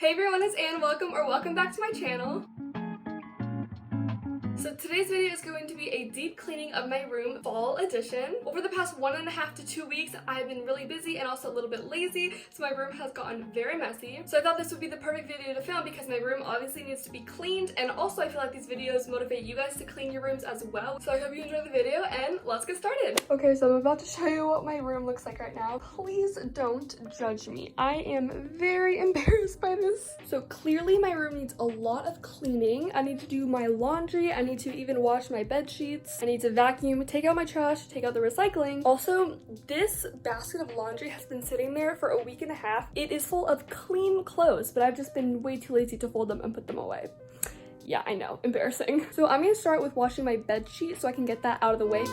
Hey everyone, it's Anne. Welcome back to my channel. So today's video is going to be a deep cleaning of my room, fall edition. Over the past 1.5 to 2 weeks, I've been really busy and also a little bit lazy, so my room has gotten very messy. So I thought this would be the perfect video to film because my room obviously needs to be cleaned, and also I feel like these videos motivate you guys to clean your rooms as well. So I hope you enjoy the video and let's get started. Okay, so I'm about to show you what my room looks like right now. Please don't judge me. I am very embarrassed by this. So clearly my room needs a lot of cleaning. I need to do my laundry. I need to even wash my bed sheets. I need to vacuum, take out my trash, take out the recycling. Also, this basket of laundry has been sitting there for 1.5 weeks. It is full of clean clothes, but I've just been way too lazy to fold them and put them away. Yeah, I know, embarrassing. So I'm gonna start with washing my bed sheet so I can get that out of the way.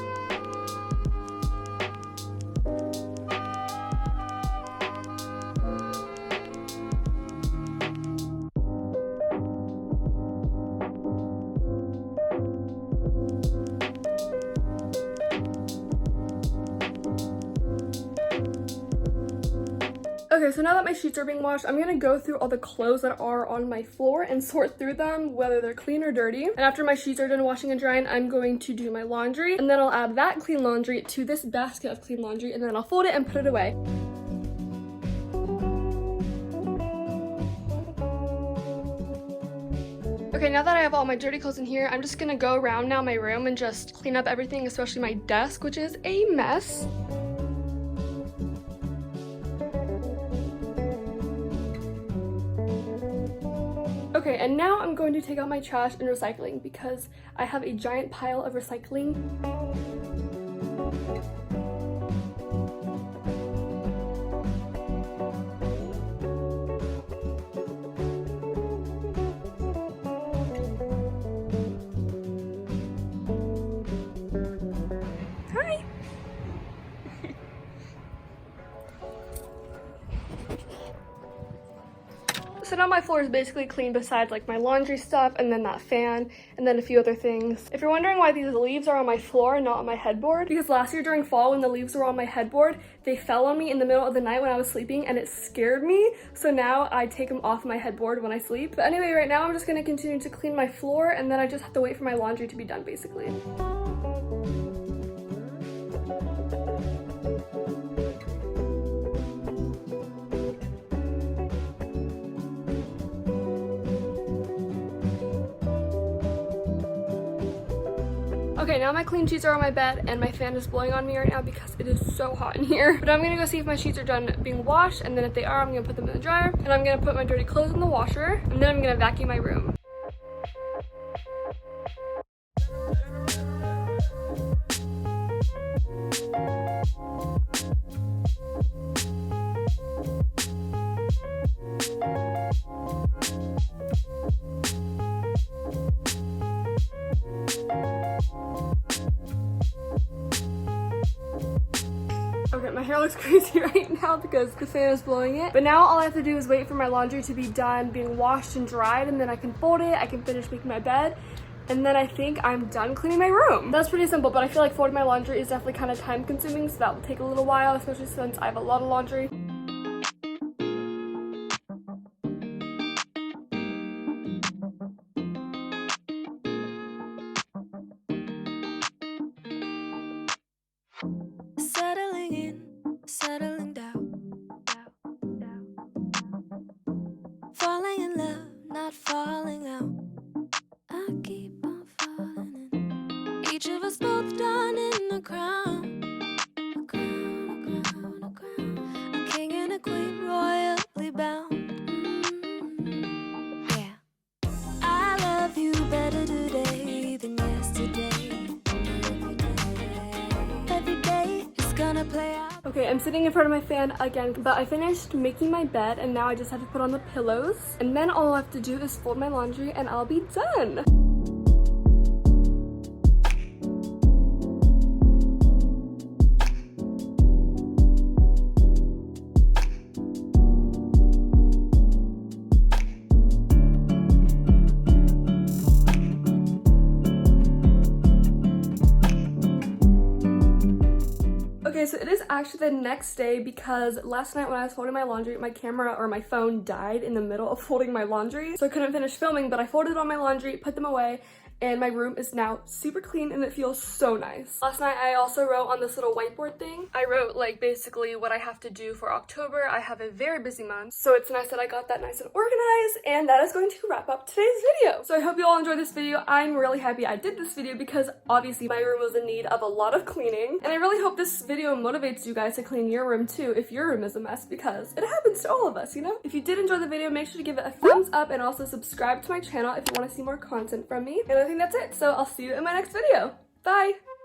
Okay, so now that my sheets are being washed, I'm gonna go through all the clothes that are on my floor and sort through them, whether they're clean or dirty. And after my sheets are done washing and drying, I'm going to do my laundry, and then I'll add that clean laundry to this basket of clean laundry, and then I'll fold it and put it away. Okay, now that I have all my dirty clothes in here, I'm just gonna go around now my room and just clean up everything, especially my desk, which is a mess. Okay, and now I'm going to take out my trash and recycling because I have a giant pile of recycling. Hi! So now my floor is basically clean besides like my laundry stuff and then that fan and then a few other things. If you're wondering why these leaves are on my floor and not on my headboard, because last year during fall when the leaves were on my headboard, they fell on me in the middle of the night when I was sleeping and it scared me. So now I take them off my headboard when I sleep. But anyway, right now I'm just gonna continue to clean my floor and then I just have to wait for my laundry to be done basically. Okay, now my clean sheets are on my bed and my fan is blowing on me right now because it is so hot in here. But I'm gonna go see if my sheets are done being washed, and then if they are, I'm gonna put them in the dryer, and I'm gonna put my dirty clothes in the washer, and then I'm gonna vacuum my room. Okay, my hair looks crazy right now because the fan is blowing it. But now all I have to do is wait for my laundry to be done being washed and dried, and then I can fold it, I can finish making my bed, and then I think I'm done cleaning my room. That's pretty simple, but I feel like folding my laundry is definitely kind of time consuming, so that will take a little while, especially since I have a lot of laundry. Settling in, settling down, falling in love, not falling out. I keep on falling in. Each of us both done in a crown, a crown, a crown, a crown. A king and a queen, royally bound. Yeah, I love you better today than yesterday. Every day is gonna play out. Okay, I'm sitting in front of my fan again, but I finished making my bed and now I just have to put on the pillows. And then all I have to do is fold my laundry and I'll be done. so it is actually the next day because last night when I was folding my laundry, my camera or my phone died in the middle of folding my laundry. So I couldn't finish filming, but I folded all my laundry, put them away, and my room is now super clean and it feels so nice. Last night I also wrote on this little whiteboard thing. I wrote like basically what I have to do for October. I have a very busy month, so it's nice that I got that nice and organized, and that is going to wrap up today's video. So I hope you all enjoyed this video. I'm really happy I did this video because obviously my room was in need of a lot of cleaning, and I really hope this video motivates you guys to clean your room too if your room is a mess, because it happens to all of us, you know? If you did enjoy the video, make sure to give it a thumbs up and also subscribe to my channel if you want to see more content from me. And I think that's it, so I'll see you in my next video. Bye!